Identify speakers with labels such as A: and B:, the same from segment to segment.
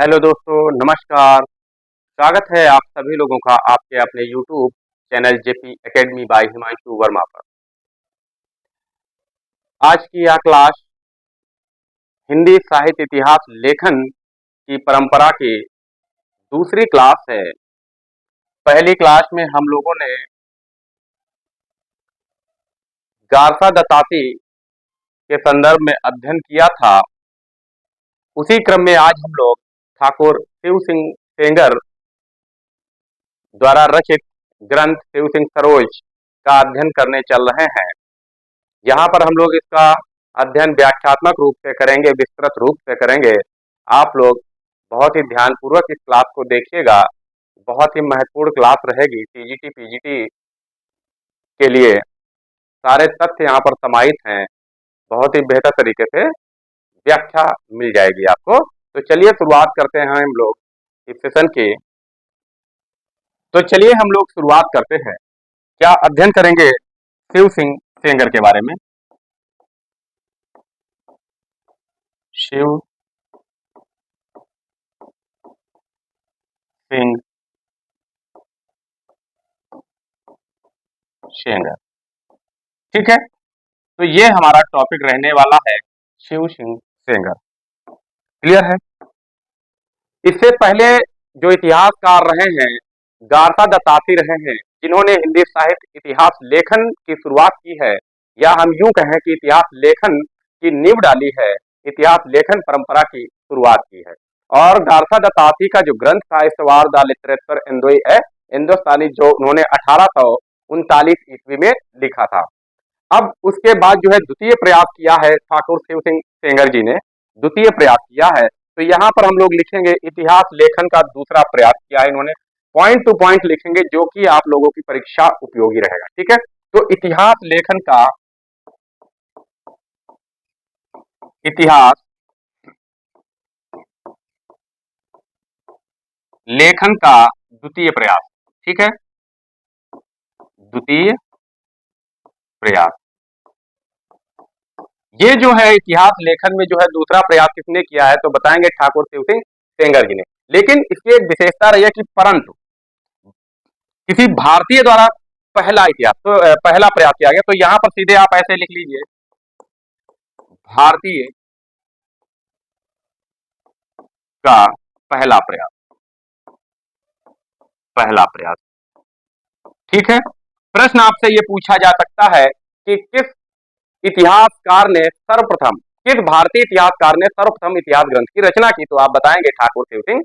A: Hello दोस्तों, नमस्कार। स्वागत है आप सभी लोगों का आपके अपने YouTube channel JP Academy by Himanshu Verma पर। आज की यह क्लास हिंदी साहित्य इतिहास लेखन की परंपरा की दूसरी क्लास है। पहली क्लास में हम लोगों ने गारसा दत्ताती के संदर्भ में अध्ययन किया था। उसी क्रम में आज हम लोग ठाकुर शिव सिंह सेंगर द्वारा रचित ग्रंथ शिव सिंह सरोज का अध्ययन करने चल रहे हैं। यहाँ पर हम लोग इसका अध्ययन व्याख्यात्मक रूप से करेंगे, विस्तृत रूप से करेंगे। आप लोग बहुत ही ध्यानपूर्वक इस क्लास को देखिएगा। बहुत ही महत्वपूर्ण क्लास रहेगी। टीजीटी पीजीटी के लिए सारे तथ्य यहाँ पर समाहित हैं। बहुत ही बेहतर तरीके से व्याख्या मिल जाएगी आपको। तो चलिए शुरुआत करते हैं हम लोग इस सेशन की। तो चलिए हम लोग शुरुआत करते हैं। क्या अध्ययन करेंगे शिव सिंह सेंगर के बारे में। शिव सिंह सेंगर, ठीक है। तो ये हमारा टॉपिक रहने वाला है शिव सिंह सेंगर। क्लियर है। इससे पहले जो इतिहासकार रहे हैं गारसा दत्ताती रहे हैं, जिन्होंने हिंदी साहित्य इतिहास लेखन की शुरुआत की है, या हम यूं कहें कि इतिहास लेखन की नींव डाली है, इतिहास लेखन परंपरा की शुरुआत की है। और गारसा दत्ताती का जो ग्रंथ था इस्तवार द लिटरेचर हिंदुस्तानी, जो उन्होंने 1839 ईस्वी में लिखा था। अब उसके बाद जो है द्वितीय प्रयास किया है ठाकुर शिव सिंह सेंगर जी ने, द्वितीय प्रयास किया है। तो यहाँ पर हम लोग लिखेंगे इतिहास लेखन का दूसरा प्रयास किया है इन्होंने। पॉइंट टू पॉइंट लिखेंगे जो कि आप लोगों की परीक्षा उपयोगी रहेगा, ठीक है। तो इतिहास लेखन का द्वितीय प्रयास, ठीक है, द्वितीय प्रयास। ये जो है इतिहास लेखन में जो है दूसरा प्रयास किसने किया है, तो बताएंगे ठाकुर शिव सिंह सेंगर जी ने। लेकिन इसकी एक विशेषता रही है कि परंतु किसी भारतीय द्वारा पहला प्रयास किया गया। तो यहां पर सीधे आप ऐसे लिख लीजिए, भारतीय का पहला प्रयास, पहला प्रयास, ठीक है। प्रश्न आपसे ये पूछा जा सकता है कि इतिहासकार ने सर्वप्रथम किस भारतीय इतिहासकार ने सर्वप्रथम इतिहास ग्रंथ की रचना की, तो आप बताएंगे ठाकुर शिव सिंह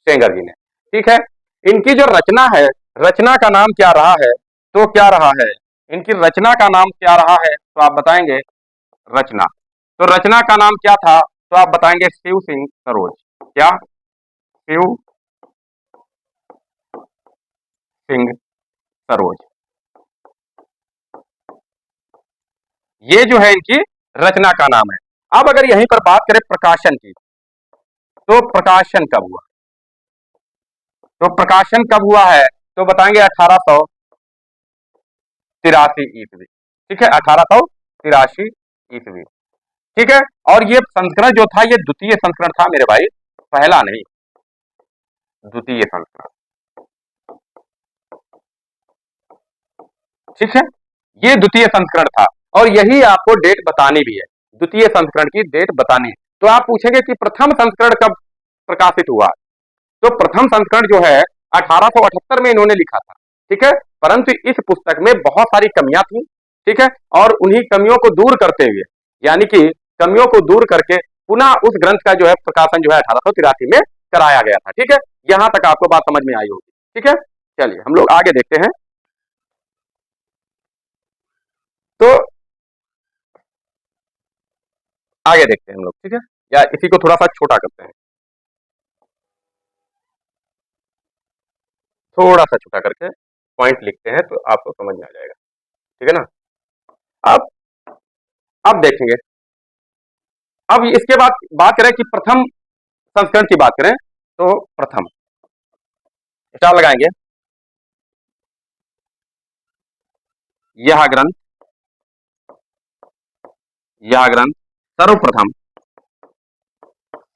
A: सेंगर जी ने, ठीक है। इनकी जो रचना है, रचना का नाम क्या रहा है, तो क्या रहा है, इनकी रचना का नाम क्या रहा है, तो आप बताएंगे रचना। तो रचना का नाम क्या था, तो आप बताएंगे शिव सिंह सरोज। क्या, शिव सिंह सरोज, ये जो है इनकी रचना का नाम है। अब अगर यहीं पर बात करें प्रकाशन की, तो प्रकाशन कब हुआ, तो प्रकाशन कब हुआ है, तो बताएंगे 1883 ईस्वी, ठीक है, 1883 ईस्वी, ठीक है। और ये संस्करण जो था ये द्वितीय संस्करण था मेरे भाई, पहला नहीं, द्वितीय संस्करण, ठीक है। ये द्वितीय संस्करण था और यही आपको डेट बतानी भी है, द्वितीय संस्करण की डेट बतानी है। तो आप पूछेंगे कि प्रथम संस्करण कब प्रकाशित हुआ, तो प्रथम संस्करण जो है 1878 में इन्होंने लिखा था, ठीक है। परंतु इस पुस्तक में बहुत सारी कमियां थी, ठीक है, और उन्हीं कमियों को दूर करते हुए, यानी कि कमियों को दूर करके पुनः उस ग्रंथ का जो है प्रकाशन जो है 1883 में कराया गया था, ठीक है। यहां तक आपको बात समझ में आई होगी, ठीक है। चलिए हम लोग आगे देखते हैं। तो आगे देखते हैं हम लोग, ठीक है, या इसी को थोड़ा सा छोटा करते हैं, थोड़ा सा छोटा करके पॉइंट लिखते हैं तो आपको समझ में आ जाएगा, ठीक है ना। अब अब देखेंगे, अब इसके बाद बात करें कि प्रथम संस्करण की बात करें, तो प्रथम क्या लगाएंगे, यह ग्रंथ, यह ग्रंथ सर्वप्रथम,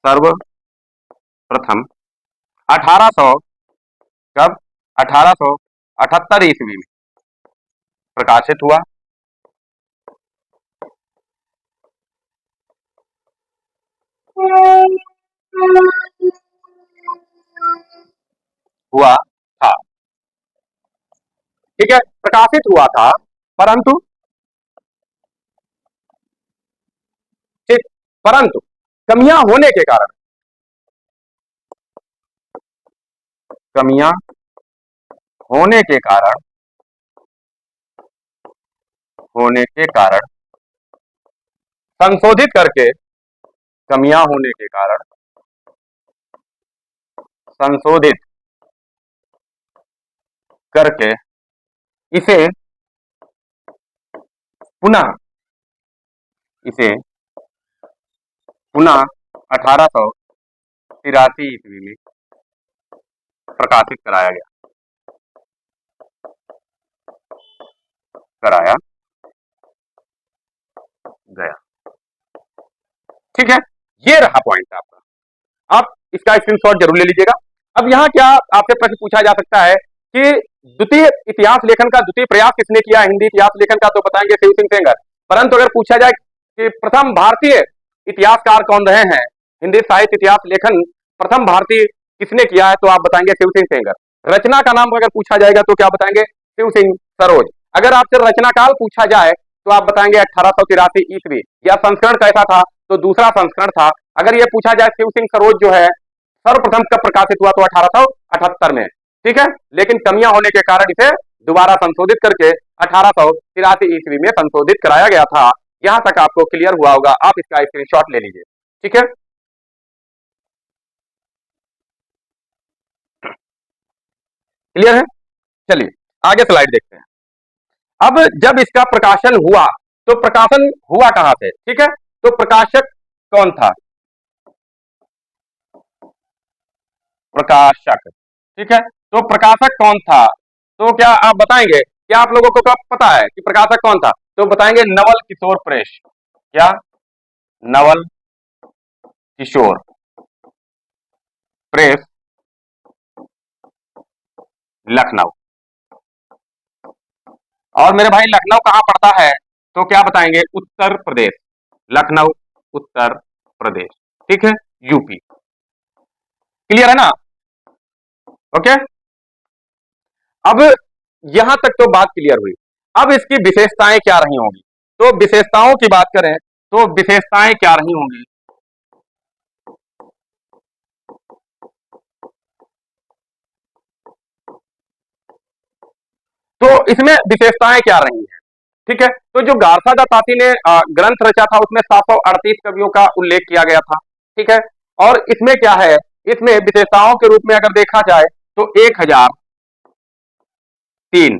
A: सर्वप्रथम प्रथम 1800 कब 1878 ईस्वी में प्रकाशित हुआ। हुआ था, ठीक है, प्रकाशित हुआ था, परंतु ठीक, परंतु कमियां होने के कारण, कमियां होने के कारण, होने के कारण संशोधित करके, कमियां होने के कारण संशोधित करके इसे पुनः, इसे पुनः 1883 ईस्वी में प्रकाशित कराया गया। ठीक है, ये रहा पॉइंट आपका, आप इसका स्क्रीनशॉट जरूर ले लीजिएगा। अब यहाँ क्या आपसे प्रश्न पूछा जा सकता है कि द्वितीय इतिहास लेखन का द्वितीय प्रयास किसने किया हिंदी इतिहास लेखन का, तो बताएंगे शिव सिंह सेंगर। परंतु अगर पूछा जाए कि प्रथम भारतीय इतिहासकार कौन रहे हैं, हिंदी साहित्य इतिहास लेखन प्रथम भारतीय किसने किया है, तो आप बताएंगे शिव सिंह सेंगर। रचना का नाम अगर पूछा जाएगा तो क्या बताएंगे, शिव सिंह सरोज। अगर आपसे रचना काल पूछा जाए तो आप बताएंगे 1883 ईस्वी। या संस्करण कैसा था, तो दूसरा संस्करण था। अगर ये पूछा जाए शिव सिंह सरोज जो है सर्वप्रथम कब प्रकाशित हुआ, तो 1878 में। ठीक है, लेकिन कमियां होने के कारण इसे दोबारा संशोधित करके 1883 ईस्वी में संशोधित कराया गया था। यहां तक आपको क्लियर हुआ होगा, आप इसका स्क्रीनशॉट ले लीजिए। ठीक है, क्लियर है, चलिए आगे स्लाइड देखते हैं। अब जब इसका प्रकाशन हुआ तो प्रकाशन हुआ कहां से, ठीक है, तो प्रकाशक कौन था, प्रकाशक, ठीक है, तो प्रकाशक कौन था, तो क्या आप बताएंगे, क्या आप लोगों को पता है कि प्रकाशक कौन था, तो बताएंगे नवल किशोर प्रेस। क्या, नवल किशोर प्रेस, लखनऊ। और मेरे भाई लखनऊ कहां पड़ता है, तो क्या बताएंगे, उत्तर प्रदेश, लखनऊ उत्तर प्रदेश, ठीक है, यूपी। क्लियर है ना, ओके। अब यहां तक तो बात क्लियर हुई। अब इसकी विशेषताएं क्या रही होंगी, तो विशेषताओं की बात करें तो विशेषताएं क्या रही होंगी, तो इसमें विशेषताएं क्या रही हैं, ठीक है, तो जो गारसा दाताती ने ग्रंथ रचा था उसमें 738 कवियों का उल्लेख किया गया था। ठीक है, और इसमें क्या है, इसमें विशेषताओं के रूप में अगर देखा जाए तो 1003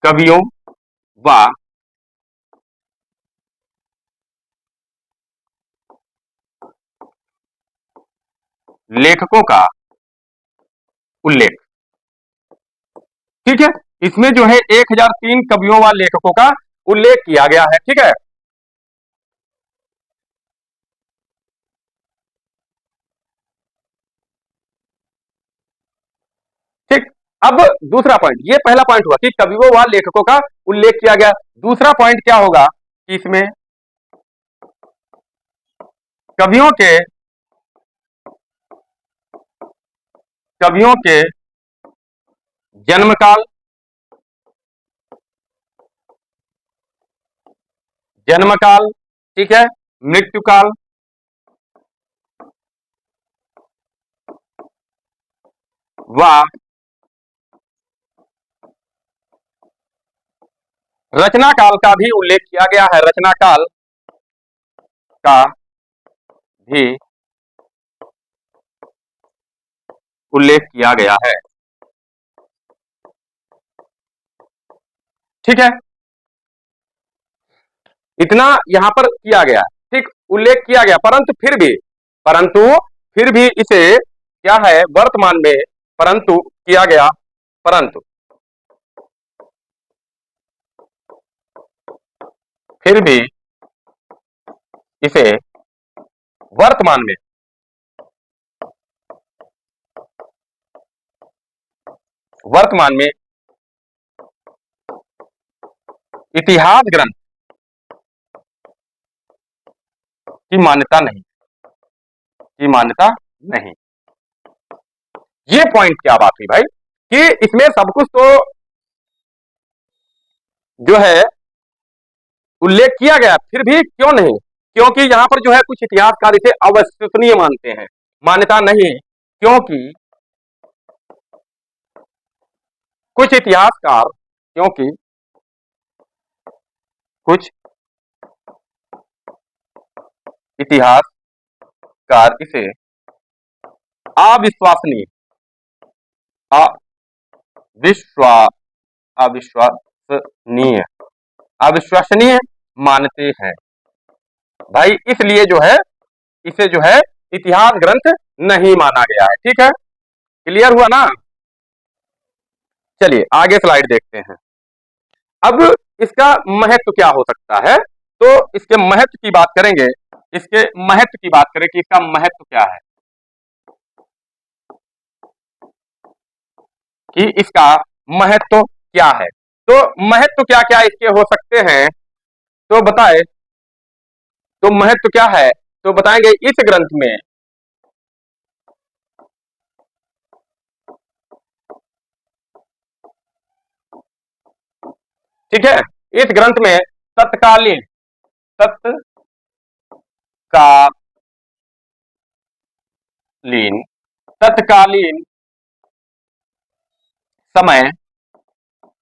A: कवियों व लेखकों का उल्लेख। ठीक है, इसमें जो है 1003 कवियों व लेखकों का उल्लेख किया गया है। ठीक है, ठीक। अब दूसरा पॉइंट, ये पहला पॉइंट हुआ कि कवियों व लेखकों का उल्लेख किया गया। दूसरा पॉइंट क्या होगा कि इसमें कवियों के, कवियों के जन्मकाल, जन्मकाल, ठीक है, मृत्युकाल, व रचना काल का भी उल्लेख किया गया है। रचना काल का भी उल्लेख किया गया है। ठीक है, इतना यहां पर किया गया, ठीक, उल्लेख किया गया, परंतु फिर भी इसे क्या है वर्तमान में, परंतु किया गया, परंतु फिर भी इसे वर्तमान में इतिहास ग्रंथ की मान्यता नहीं। ये पॉइंट क्या बात हुई भाई कि इसमें सब कुछ तो जो है उल्लेख किया गया, फिर भी क्यों नहीं? क्योंकि यहां पर जो है कुछ इतिहासकार इसे अविश्वसनीय मानते हैं, मान्यता नहीं, क्योंकि कुछ इतिहासकार इसे अविश्वसनीय अविश्वा अविश्वसनीय अविश्वसनीय मानते हैं भाई, इसलिए जो है इसे जो है इतिहास ग्रंथ नहीं माना गया है। ठीक है, क्लियर हुआ ना? चलिए आगे स्लाइड देखते हैं। अब इसका महत्व क्या हो सकता है, तो इसके महत्व की बात करेंगे, इसके महत्व की बात करें कि इसका महत्व क्या है, कि इसका महत्व क्या है। तो महत्व क्या क्या इसके हो सकते हैं, तो बताए, तो महत्व क्या है तो बताएंगे। इस ग्रंथ में ठीक है, इस ग्रंथ में तत्कालीन तत्कालीन समय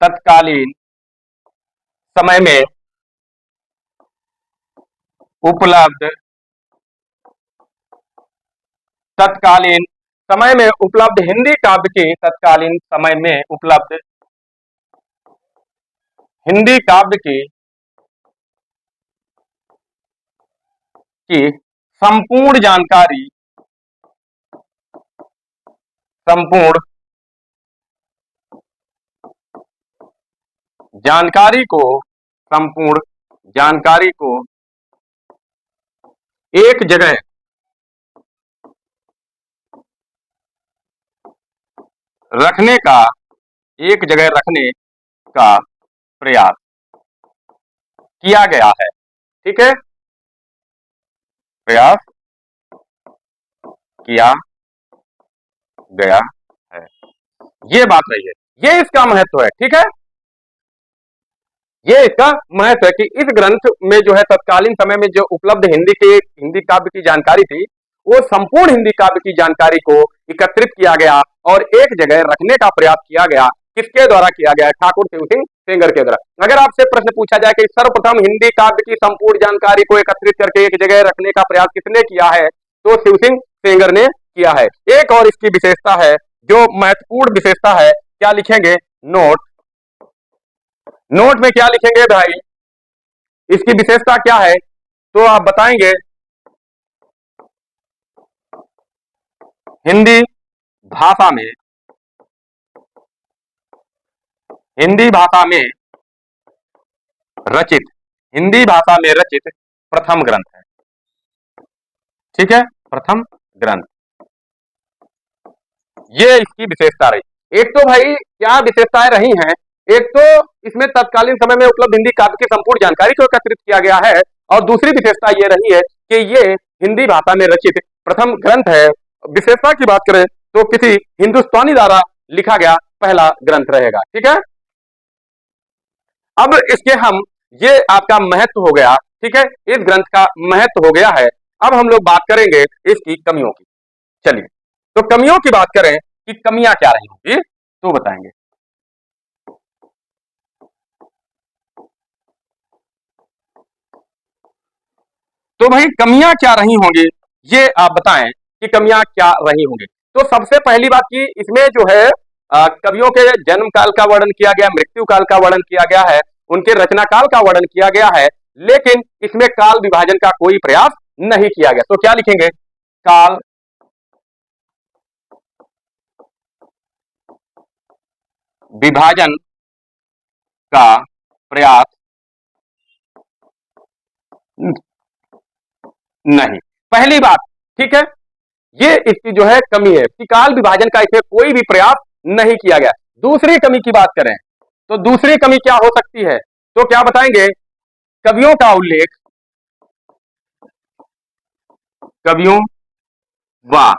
A: तत्कालीन समय में उपलब्ध तत्कालीन समय में उपलब्ध हिंदी काव्य की तत्कालीन समय में उपलब्ध हिंदी काव्य की संपूर्ण जानकारी को एक जगह रखने का प्रयास किया गया है। ठीक है, प्रयास किया गया है, ये बात रही है, ये इसका महत्व है। ठीक है, ये इसका महत्व है कि इस ग्रंथ में जो है तत्कालीन समय में जो उपलब्ध हिंदी काव्य की जानकारी थी, वो संपूर्ण हिंदी काव्य की जानकारी को एकत्रित किया गया और एक जगह रखने का प्रयास किया गया। किसके द्वारा किया गया? ठाकुर शिव सिंह सेंगर के द्वारा। अगर आपसे प्रश्न पूछा जाए कि सर्वप्रथम हिंदी काव्य की संपूर्ण जानकारी को एकत्रित करके एक जगह रखने का प्रयास किसने किया है, तो शिव सिंह सेंगर ने किया है। एक और इसकी विशेषता है, जो महत्वपूर्ण विशेषता है, क्या लिखेंगे? नोट में क्या लिखेंगे भाई? इसकी विशेषता क्या है, तो आप बताएंगे हिंदी भाषा में रचित प्रथम ग्रंथ है। ठीक है, प्रथम ग्रंथ, ये इसकी विशेषता रही। एक तो भाई क्या विशेषताएं रही हैं, एक तो इसमें तत्कालीन समय में उपलब्ध हिंदी काव्य की संपूर्ण जानकारी को एकत्रित किया गया है, और दूसरी विशेषता ये रही है कि ये हिंदी भाषा में रचित प्रथम ग्रंथ है। विशेषता की बात करें तो किसी हिंदुस्तानी द्वारा लिखा गया पहला ग्रंथ रहेगा। ठीक है, अब इसके हम, ये आपका महत्व हो गया। ठीक है, इस ग्रंथ का महत्व हो गया है। अब हम लोग बात करेंगे इसकी कमियों की। चलिए, तो कमियों की बात करें कि कमियां क्या रही होंगी, तो बताएंगे। तो भाई कमियां क्या रही होंगी, ये आप बताएं कि कमियां क्या रही होंगी। तो सबसे पहली बात की इसमें जो है कवियों के जन्म काल का वर्णन किया गया, मृत्यु काल का वर्णन किया गया है, उनके रचना काल का वर्णन किया गया है, लेकिन इसमें काल विभाजन का कोई प्रयास नहीं किया गया। तो क्या लिखेंगे? काल विभाजन का प्रयास नहीं। पहली बात, ठीक है, ये इसकी जो है कमी है कि काल विभाजन का इसे कोई भी प्रयास नहीं किया गया। दूसरी कमी की बात करें तो दूसरी कमी क्या हो सकती है, तो क्या बताएंगे, कवियों का उल्लेख, कवियों व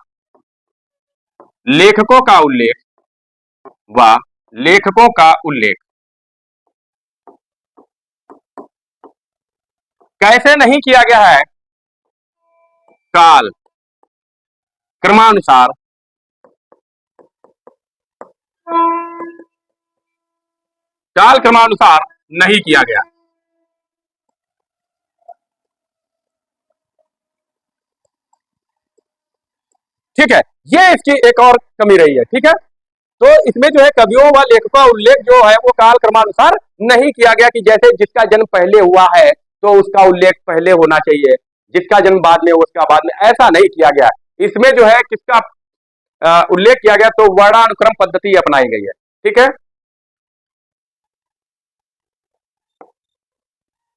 A: लेखकों का उल्लेख, व लेखकों का उल्लेख कैसे नहीं किया गया है, काल क्रमानुसार काल क्रमानुसार नहीं किया गया। ठीक है, ये इसकी एक और कमी रही है। ठीक है, तो इसमें जो है कवियों व लेखकों का उल्लेख जो है वो काल क्रमानुसार नहीं किया गया कि जैसे जिसका जन्म पहले हुआ है तो उसका उल्लेख पहले होना चाहिए, जिसका जन्म बाद में उसका बाद में, ऐसा नहीं किया गया। इसमें जो है किसका उल्लेख किया गया, तो वर्णानुक्रम पद्धति अपनाई गई है। ठीक है,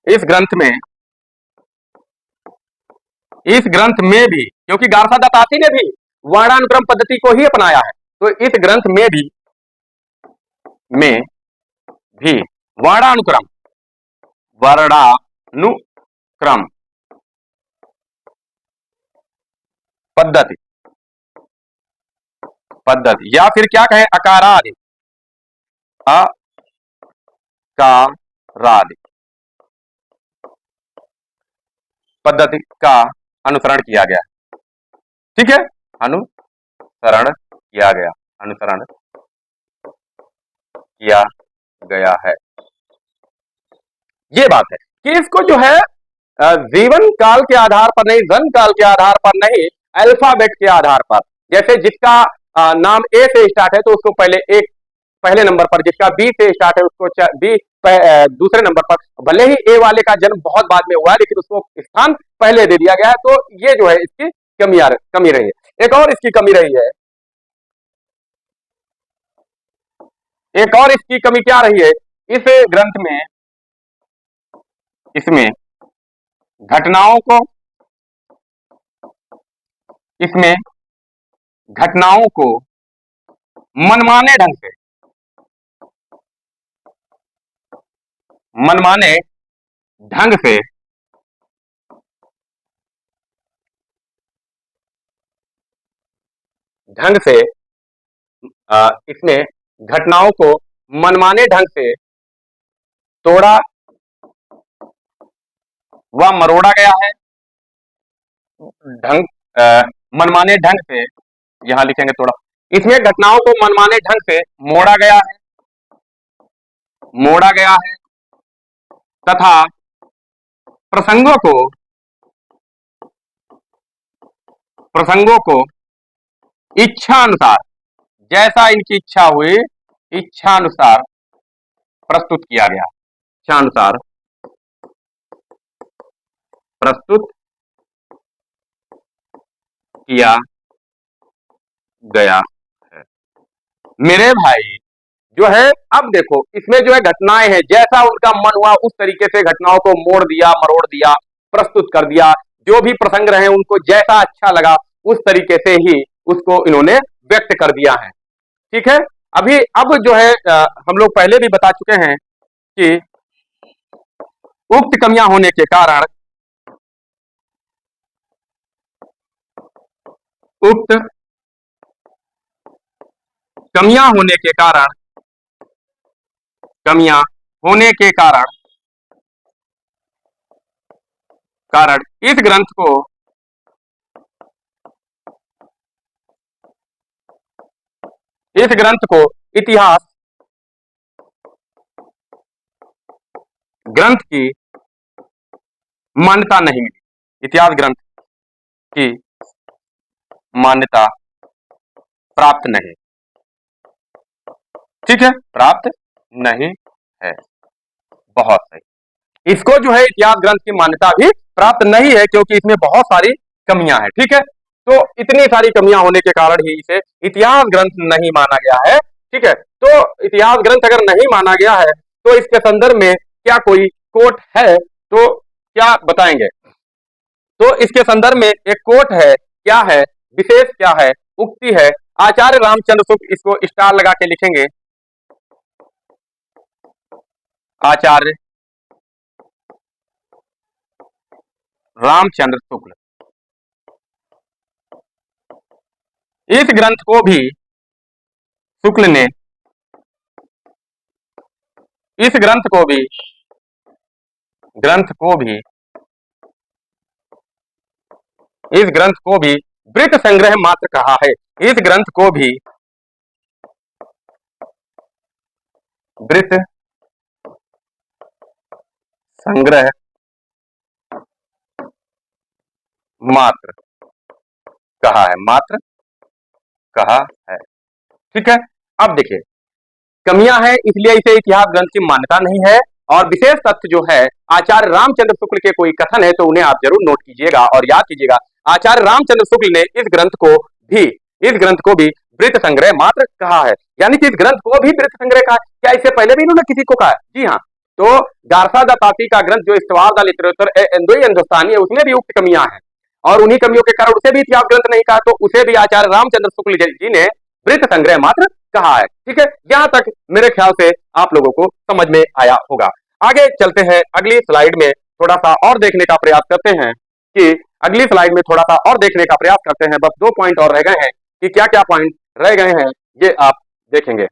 A: इस ग्रंथ में भी, क्योंकि गारसा दत्ताती ने भी वर्णानुक्रम पद्धति को ही अपनाया है, तो इस ग्रंथ में भी वर्णानुक्रम पद्धति या फिर क्या कहें, अकारादि पद्धति का अनुसरण किया गया। ठीक है, अनुसरण किया गया है। ये बात है कि इसको जो है जीवन काल के आधार पर नहीं, जन्म काल के आधार पर नहीं, अल्फाबेट के आधार पर, जैसे जिसका नाम ए से स्टार्ट है तो उसको पहले नंबर पर, जिसका बी से स्टार्ट है उसको बी दूसरे नंबर पर, भले ही ए वाले का जन्म बहुत बाद में हुआ है लेकिन उसको स्थान पहले दे दिया गया है। तो ये जो है इसकी कमी रही है। एक और इसकी कमी रही है, एक और इसकी कमी क्या रही है, इस ग्रंथ में इसमें घटनाओं को मनमाने ढंग से इसमें घटनाओं को मनमाने ढंग से तोड़ा व मरोड़ा गया है। मनमाने ढंग से, यहां लिखेंगे तोड़ा, इसमें घटनाओं को मनमाने ढंग से मोड़ा गया है तथा प्रसंगों को इच्छानुसार, जैसा इनकी इच्छा हुई, इच्छानुसार प्रस्तुत किया गया, इच्छानुसार प्रस्तुत किया गया है। मेरे भाई जो है, अब देखो इसमें जो है घटनाएं हैं, जैसा उनका मन हुआ उस तरीके से घटनाओं को मोड़ दिया, मरोड़ दिया, प्रस्तुत कर दिया, जो भी प्रसंग रहे उनको जैसा अच्छा लगा उस तरीके से ही उसको इन्होंने व्यक्त कर दिया है। ठीक है, अब जो है हम लोग पहले भी बता चुके हैं कि उक्त कमियां होने के कारण इस ग्रंथ को इतिहास ग्रंथ की मान्यता नहीं मिली, इतिहास ग्रंथ की मान्यता प्राप्त नहीं। ठीक है, प्राप्त नहीं है, बहुत सही। इसको जो है इतिहास ग्रंथ की मान्यता भी प्राप्त नहीं है क्योंकि इसमें बहुत सारी कमियां हैं। ठीक है, तो इतनी सारी कमियां होने के कारण ही इसे इतिहास ग्रंथ नहीं माना गया है। ठीक है, तो इतिहास ग्रंथ अगर नहीं माना गया है तो इसके संदर्भ में क्या कोई कोट है, तो क्या बताएंगे? तो इसके संदर्भ में एक कोट है क्या है, विशेष क्या है, उक्ति है। आचार्य रामचंद्र शुक्ल, इसको स्टार लगा के लिखेंगे, आचार्य रामचंद्र शुक्ल। इस ग्रंथ को भी शुक्ल ने, इस ग्रंथ को भी इस ग्रंथ को भी वृत्त संग्रह मात्र कहा है। इस ग्रंथ को भी वृत्त संग्रह मात्र कहा है, मात्र कहा है। ठीक है, अब देखिए कमियां हैं, इसलिए इसे इतिहास ग्रंथ की मान्यता नहीं है। और विशेष तथ्य जो है, आचार्य रामचंद्र शुक्ल के कोई कथन है तो उन्हें आप जरूर नोट कीजिएगा और याद कीजिएगा। आचार्य रामचंद्र शुक्ल ने इस ग्रंथ को भी वृत्त संग्रह मात्र कहा है, यानी कि इस ग्रंथ को भी वृत्त संग्रह कहा। क्या इससे पहले भी इन्होंने किसी को कहा? जी हाँ, तो गारसा दपाती का ग्रंथ जो इस्तवाल दा लिटरेचर हिंदुस्तानी है, उसमें भी उक्त कमियां हैं और उन्हीं कमियों के कारण उसे भी इतिहास ग्रंथ नहीं कहा, तो उसे भी आचार्य रामचंद्र शुक्ल जी ने वृत्त संग्रह मात्र कहा है। ठीक है, यहां तक मेरे ख्याल से आप लोगों को समझ में आया होगा। आगे चलते हैं, अगली स्लाइड में थोड़ा सा और देखने का प्रयास करते हैं कि अगली स्लाइड में थोड़ा सा और देखने का प्रयास करते हैं। बस 2 पॉइंट और रह गए हैं कि क्या क्या पॉइंट रह गए हैं ये आप देखेंगे।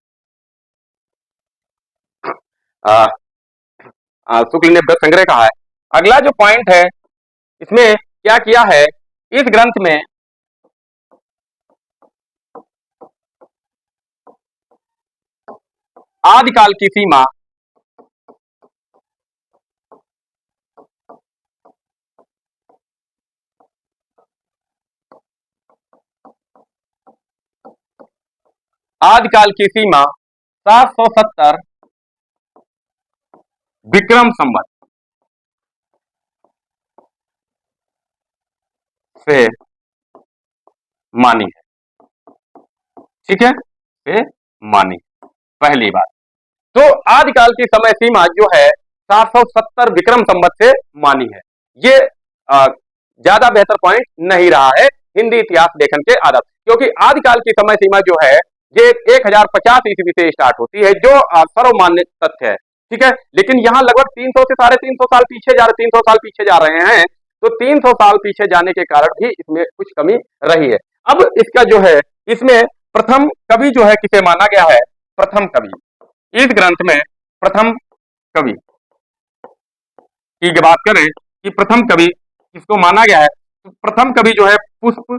A: शुक्ल ने वृत्त संग्रह कहा है। अगला जो पॉइंट है, इसमें क्या किया है, इस ग्रंथ में आदिकाल की सीमा, आदिकाल की सीमा 770 विक्रम संवत से मानी है। ठीक है, से मानी, पहली बात। तो आदिकाल की समय सीमा जो है 770 विक्रम संवत से मानी है। ये ज्यादा बेहतर पॉइंट नहीं रहा है हिंदी इतिहास लेखन के आधार, क्योंकि आदिकाल की समय सीमा जो है ये 1050 ईस्वी से स्टार्ट होती है, जो सर्वमान्य तथ्य है। ठीक है, लेकिन यहाँ लगभग 300 से 350 साल पीछे जा रहे, 300 साल पीछे जा रहे हैं, तो 300 साल पीछे जाने के कारण भी इसमें कुछ कमी रही है। अब इसका जो है, इसमें प्रथम कवि जो है किसे माना गया है, प्रथम कवि, इस ग्रंथ में प्रथम कवि की बात करें कि प्रथम कवि किसको माना गया है, तो प्रथम कवि जो है पुष्प।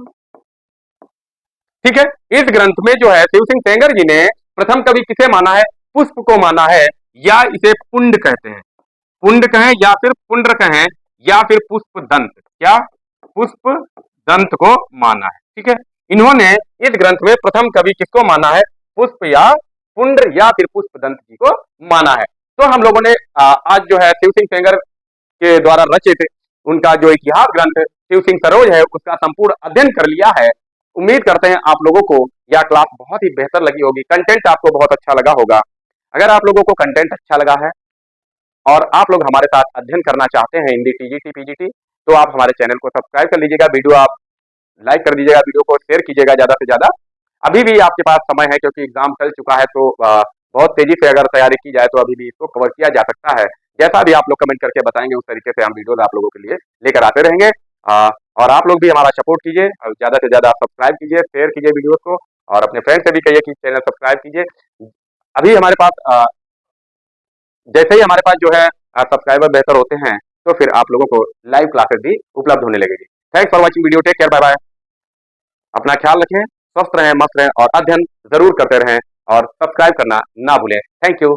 A: ठीक है, इस ग्रंथ में जो है शिव सिंह सेंगर जी ने प्रथम कवि किसे माना है, पुष्प को माना है, या इसे पुंड कहते हैं, पुंड कहें या फिर पुंड्र कहें या फिर पुष्प दंत, क्या पुष्प दंत को माना है। ठीक है, इन्होंने इस ग्रंथ में प्रथम कवि किसको माना है, पुष्प या पुंड्र या फिर पुष्प दंत जी को माना है। तो हम लोगों ने आज जो है शिव सिंह सेंगर के द्वारा रचित उनका जो इतिहास ग्रंथ शिव सिंह सरोज है, उसका संपूर्ण अध्ययन कर लिया है। उम्मीद करते हैं आप लोगों को यह क्लास बहुत ही बेहतर लगी होगी, कंटेंट आपको बहुत अच्छा लगा होगा। अगर आप लोगों को कंटेंट अच्छा लगा है और आप लोग हमारे साथ अध्ययन करना चाहते हैं हिंदी टीजीटी पीजीटी, तो आप हमारे चैनल को सब्सक्राइब कर लीजिएगा, वीडियो आप लाइक कर दीजिएगा, वीडियो को शेयर कीजिएगा ज्यादा से ज्यादा। अभी भी आपके पास समय है, क्योंकि एग्जाम चल चुका है, तो बहुत तेजी से अगर तैयारी की जाए तो अभी भी इसको कवर किया जा सकता है। जैसा भी आप लोग कमेंट करके बताएंगे उस तरीके से हम वीडियो आप लोगों के लिए लेकर आते रहेंगे। और आप लोग भी हमारा सपोर्ट कीजिए, ज्यादा से ज्यादा सब्सक्राइब कीजिए, शेयर कीजिए वीडियो को, और अपने फ्रेंड से भी कहिए कि चैनल सब्सक्राइब कीजिए। अभी हमारे पास जैसे ही हमारे पास जो है सब्सक्राइबर बेहतर होते हैं, तो फिर आप लोगों को लाइव क्लासेस भी उपलब्ध होने लगेगी। Thanks for watching video, take care, bye bye. अपना ख्याल रखें, स्वस्थ रहें, मस्त रहें और अध्ययन जरूर करते रहें, और सब्सक्राइब करना ना भूलें। Thank you.